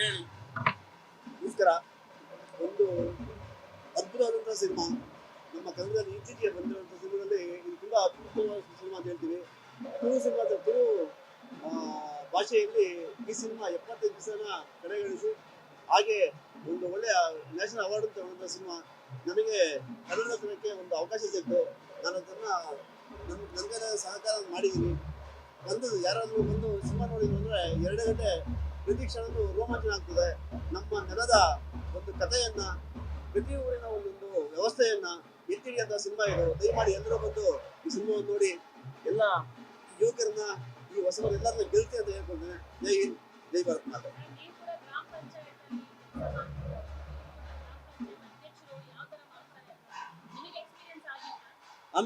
ನಮಸ್ಕಾರ. ಒಂದು ಅದ್ಭುತವಾದಂತಹ ಸಿನಿಮಾ ನಮ್ಮ ಕನ್ನಡದಲ್ಲಿ ಇತ್ತೀಚೆಗೆ ಬಂದಿರುವಂತಹ ಸಿನಿಮಾದಲ್ಲಿ ಇದು ತುಂಬಾ ಅದ್ಭುತವಾದ ಸಿನಿಮಾ ಅಂತ ಹೇಳ್ತೀವಿ. ತುಳು ಸಿನಿಮಾದ ತುಳು ಭಾಷೆಯಲ್ಲಿ ಈ ಸಿನಿಮಾ 75 ದಿವಸನ ಕಡೆಗಣಿಸಿ ಹಾಗೆ ಒಂದು ಒಳ್ಳೆಯ ನ್ಯಾಷನಲ್ ಅವಾರ್ಡ್ ತಗೊಂಡ ಸಿನಿಮಾ. ನನಗೆ ಕನ್ನಡಕ್ಕೆ ಒಂದು ಅವಕಾಶ ಸಿಕ್ತು. ನಾನು ಅದನ್ನ ನನಗೆ ಸಹಕಾರ ಮಾಡಿದ್ದೀನಿ. ಯಾರಾದರೂ ಬಂದು ಸಿನಿಮಾ ನೋಡಿದ್ರು ಅಂದ್ರೆ 2 ಗಂಟೆ ಪ್ರತಿ ಕ್ಷಣವೂ ರೋಮಾಂಚನ ಆಗ್ತದೆ. ನಮ್ಮ ನೆಲದ ಒಂದು ಕಥೆಯನ್ನ, ಪ್ರತಿ ಊರಿನ ಒಂದೊಂದು ವ್ಯವಸ್ಥೆಯನ್ನ ಎತ್ತಿ ಹಿಡಿಯುವಂತಹ ಸಿನಿಮಾ ಇದು. ದಯಮಾಡಿ ಎಲ್ಲರೂ ಬಂದು ಈ ಸಿನಿಮಾವನ್ನು ನೋಡಿ ಎಲ್ಲ ಯುವಕರನ್ನ, ಈ ಹೊಸವರೆಲ್ಲರನ್ನ ಗೆಲ್ತಿ ಅಂತ ಹೇಳ್ಕೊಳ್ತೇನೆ. ಜೈ ಹಿಂದ್, ಜೈ ಭಾರತ್ ಮಾತೆ.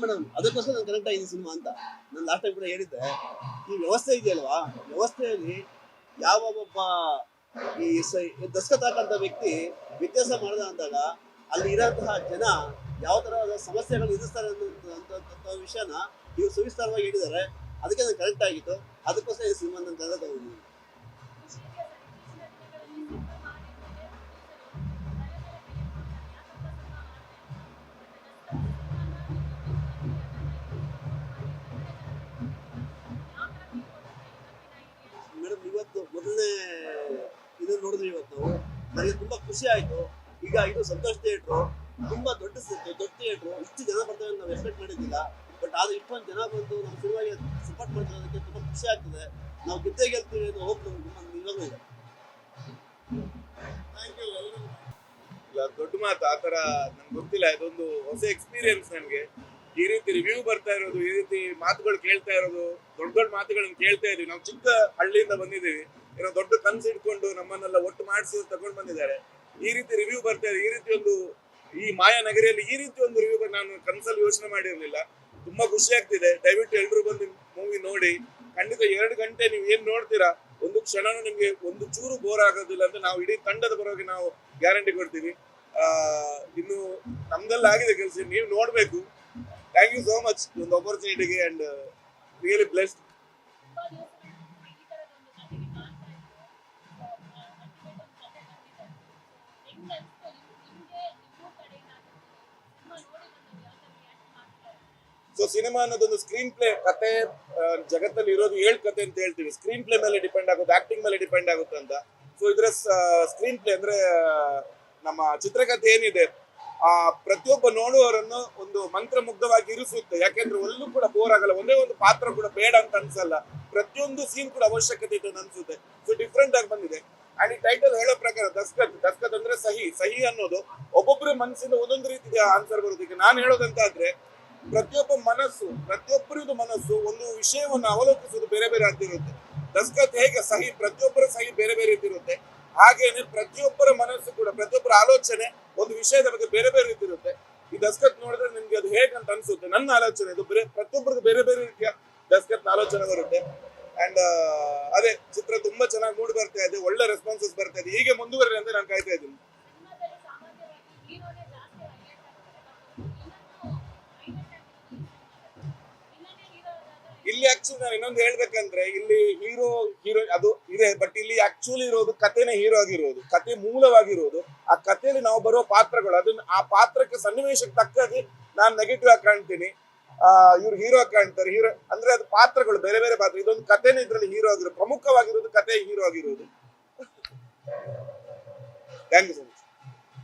ಮೇಡಮ್, ಅದಕ್ಕೋಸ್ಕರ ನಾನು ಕನೆಕ್ಟ್ ಆಗಿದೆ ಸಿನಿಮಾ ಅಂತ ನಾನು ಲಾಸ್ಟ್ ಟೈಮ್ ಕೂಡ ಹೇಳಿದ್ದೆ. ಈ ವ್ಯವಸ್ಥೆ ಇದೆಯಲ್ವಾ, ವ್ಯವಸ್ಥೆಯಲ್ಲಿ ಯಾವ ಒಬ್ಬ ಈ ದಸ್ಕತ್ ಹಾಕಂತ ವ್ಯಕ್ತಿ ವ್ಯತ್ಯಾಸ ಮಾಡಿದ ಅಂದಾಗ ಅಲ್ಲಿ ಇರೋಂತಹ ಜನ ಯಾವ ತರಹದ ಸಮಸ್ಯೆಗಳು ಎದುರಿಸ್ತಾರೆ ಅನ್ನೋ ವಿಷಯನ ಇವ್ರು ಸವಿಸ್ತಾರವಾಗಿ ಹೇಳಿದ್ದಾರೆ. ಅದಕ್ಕೆ ನಾನು ಕನೆಕ್ಟ್ ಆಗಿತ್ತು. ಅದಕ್ಕೋಸ್ಕರ ಈ ಸಿನಿಮಾ ನಾನು ಕನ್ನಡ ತಗೊಂಡಿದ್ದೀನಿ. ಮೇಡಮ್, ಇವತ್ತು ಮೊದಲನೇ ಇದನ್ನು ನೋಡಿದ್ವಿ ಇವತ್ತು ನಾವು. ನನಗೆ ತುಂಬಾ ಖುಷಿ ಆಯ್ತು. ಈಗ ಇದು ಸಂತೋಷ್ ಥಿಯೇಟ್ರು, ತುಂಬಾ ದೊಡ್ಡ ಥಿಯೇಟ್ರು. ಇಷ್ಟು ಜನ ಬರ್ತಾರೆ ನಾವು ಎಕ್ಸ್ಪೆಕ್ಟ್ ಮಾಡಿದ್ದಿಲ್ಲ. ಬಟ್ ಆದ್ರೆ ಇಷ್ಟೊಂದು ಜನ ಬಂದು ನಮ್ಮ ಸಿನಿಮಾಗೆ ಸಪೋರ್ಟ್ ಮಾಡ್ತಿರೋದಕ್ಕೆ ತುಂಬಾ ಖುಷಿ ಆಗ್ತದೆ. ನಾವು ಗೆಲ್ತೀವಿ ಅನ್ನೋ ಹೋಪ್ ನಮ್ಗೆ ಇವಾಗಲೂ ಇದೆ. ಇಲ್ಲ, ದೊಡ್ಡ ಮಾತು ಆ ತರ ನನ್ಗೆ ಗೊತ್ತಿಲ್ಲ. ಇದೊಂದು ಹೊಸ ಎಕ್ಸ್ಪೀರಿಯನ್ಸ್ ನನಗೆ. ಈ ರೀತಿ ರಿವ್ಯೂ ಬರ್ತಾ ಇರೋದು, ಈ ರೀತಿ ಮಾತುಗಳು ಕೇಳ್ತಾ ಇರೋದು, ದೊಡ್ಡ ದೊಡ್ಡ ಮಾತುಗಳನ್ನ ಕೇಳ್ತಾ ಇದೀವಿ. ನಾವು ಚಿಕ್ಕ ಹಳ್ಳಿಯಿಂದ ಬಂದಿದ್ದೀವಿ. ಏನೋ ದೊಡ್ಡ ಕನಸು ಇಟ್ಕೊಂಡು ನಮ್ಮನ್ನೆಲ್ಲ ಒಟ್ಟು ಮಾಡಿಸಿ ತಗೊಂಡು ಬಂದಿದ್ದಾರೆ. ಈ ರೀತಿ ರಿವ್ಯೂ ಬರ್ತಾ ಇದೆ. ಈ ರೀತಿ ಒಂದು ಈ ಮಾಯಾ ನಗರಿಯಲ್ಲಿ ಈ ರೀತಿ ಒಂದು ರಿವ್ಯೂ ನಾನು ಕನಸಲ್ಲಿ ಯೋಚನೆ ಮಾಡಿರ್ಲಿಲ್ಲ. ತುಂಬಾ ಖುಷಿ ಆಗ್ತಿದೆ. ದಯವಿಟ್ಟು ಎಲ್ರು ಬಂದು ಮೂವಿ ನೋಡಿ. ಖಂಡಿತ 2 ಗಂಟೆ ನೀವು ಏನ್ ನೋಡ್ತೀರಾ, ಒಂದು ಕ್ಷಣನೂ ನಿಮ್ಗೆ ಒಂದು ಚೂರು ಬೋರ್ ಆಗೋದಿಲ್ಲ ಅಂತ ನಾವು ಇಡೀ ತಂಡದ ಪರವಾಗಿ ನಾವು ಗ್ಯಾರಂಟಿ ಕೊಡ್ತೀವಿ. ಇನ್ನು ನಮ್ದೆಲ್ಲ ಆಗಿದೆ ಕೆಲಸ, ನೀವು ನೋಡ್ಬೇಕು. ಥ್ಯಾಂಕ್ ಯು ಸೋ ಮಚ್ ಒಂದು ಆಪರ್ಚುನಿಟಿಗೆ and really blessed. So cinema ಅನ್ನೋದೊಂದು ಸ್ಕ್ರೀನ್ ಪ್ಲೇ ಕತೆ. ಜಗತ್ತಲ್ಲಿ ಇರೋದು 7 ಕತೆ ಅಂತ ಹೇಳ್ತೀವಿ. ಸ್ಕ್ರೀನ್ ಪ್ಲೇ ಮೇಲೆ ಡಿಪೆಂಡ್ ಆಗುತ್ತೆ, ಆಕ್ಟಿಂಗ್ ಮೇಲೆ ಡಿಪೆಂಡ್ ಆಗುತ್ತೆ ಅಂತ. ಸೊ ಇದ್ರ ಸ್ಕ್ರೀನ್ ಪ್ಲೇ ಅಂದ್ರೆ ನಮ್ಮ ಚಿತ್ರಕಥೆ ಏನಿದೆ, ಪ್ರತಿಯೊಬ್ಬ ನೋಡುವವರನ್ನು ಒಂದು ಮಂತ್ರಮುಗ್ಧವಾಗಿ ಇರಿಸುತ್ತೆ. ಯಾಕೆಂದ್ರೆ ಒಲ್ಲೂ ಕೂಡ ಬೋರ್ ಆಗಲ್ಲ. ಒಂದೇ ಒಂದು ಪಾತ್ರ ಕೂಡ ಬೇಡ ಅಂತ ಅನ್ಸಲ್ಲ. ಪ್ರತಿಯೊಂದು ಸೀನ್ ಕೂಡ ಅವಶ್ಯಕತೆ ಇದೆ ಅಂತ ಅನ್ಸುತ್ತೆ. ಸೊ ಡಿಫ್ರೆಂಟ್ ಆಗಿ ಬಂದಿದೆ. ಅಂಡ್ ಈ ಟೈಟಲ್ ಹೇಳೋ ಪ್ರಕಾರ ದಸ್ಕತ್ ಅಂದ್ರೆ ಸಹಿ ಅನ್ನೋದು ಒಬ್ಬೊಬ್ಬರ ಮನಸ್ಸಿಂದ ಒಂದೊಂದು ರೀತಿಯ ಆನ್ಸರ್ ಬರುತ್ತೆ. ಈಗ ನಾನು ಹೇಳೋದಂತಾದ್ರೆ, ಪ್ರತಿಯೊಬ್ಬರದು ಮನಸ್ಸು ಒಂದು ವಿಷಯವನ್ನು ಅವಲೋಕಿಸೋದು ಬೇರೆ ಬೇರೆ ಆಗ್ತಿರುತ್ತೆ. ದಸ್ಕತ್ ಹೇಗೆ ಸಹಿ, ಪ್ರತಿಯೊಬ್ಬರ ಸಹಿ ಬೇರೆ ಬೇರೆ ಇರುತ್ತೆ. ಹಾಗೇನೆ ಪ್ರತಿಯೊಬ್ಬರ ಮನಸ್ಸು ಕೂಡ, ಪ್ರತಿಯೊಬ್ಬರ ಆಲೋಚನೆ ಒಂದು ವಿಷಯದ ಬಗ್ಗೆ ಬೇರೆ ಬೇರೆ ಇರುತ್ತೆ. ಈ ದಸ್ಕತ್ ನೋಡಿದ್ರೆ ನಿಮ್ಗೆ ಅದು ಹೇಗಂತ ಅನ್ಸುತ್ತೆ. ನನ್ನ ಆಲೋಚನೆ ಇದು ಪ್ರತಿಯೊಬ್ಬರದ್ದು ಬೇರೆ ಬೇರೆ ರೀತಿಯ ದಸ್ಕತ್ ಆಲೋಚನೆ ಬರುತ್ತೆ. ಅಂಡ್ ಅದೇ ಚಿತ್ರ ತುಂಬಾ ಚೆನ್ನಾಗಿ ಮೂಡಿ ಬರ್ತಾ ಇದೆ. ಒಳ್ಳೆ ರೆಸ್ಪಾನ್ಸಸ್ ಬರ್ತಾ ಇದೆ. ಹೀಗೆ ಮುಂದುವರೆಲಿ ಅಂತ ನಾನು ಕಾಯ್ತಾ ಇದ್ದೀನಿ. ಇಲ್ಲಿ ಆಕ್ಚುಲಿ ನಾನು ಇನ್ನೊಂದು ಹೇಳ್ಬೇಕಂದ್ರೆ, ಇಲ್ಲಿ ಹೀರೋ ಅದು ಇದೆ. ಬಟ್ ಇಲ್ಲಿ ಆಕ್ಚುಲಿ ಇರೋದು ಕಥೆನೇ ಹೀರೋ ಆಗಿರೋದು, ಕತೆ ಮೂಲವಾಗಿರೋದು. ಆ ಕಥೆಯಲ್ಲಿ ನಾವು ಬರೋ ಪಾತ್ರಗಳು, ಅದನ್ನ ಆ ಪಾತ್ರಕ್ಕೆ ಸನ್ನಿವೇಶಕ್ಕೆ ತಕ್ಕಾಗಿ ನಾನು ನೆಗೆಟಿವ್ ಆಗಿ ಕಾಣ್ತೀನಿ, ಇವ್ರು ಹೀರೋ ಆಗಿ ಕಾಣ್ತಾರೆ. ಹೀರೋ ಅಂದ್ರೆ ಅದು ಪಾತ್ರಗಳು ಬೇರೆ ಬೇರೆ ಪಾತ್ರ. ಇದೊಂದು ಕಥೆನೇ ಇದ್ರಲ್ಲಿ ಹೀರೋ ಆಗಿರೋದು, ಪ್ರಮುಖವಾಗಿರೋದು ಕತೆ ಹೀರೋ ಆಗಿರೋದು. Thank you sir.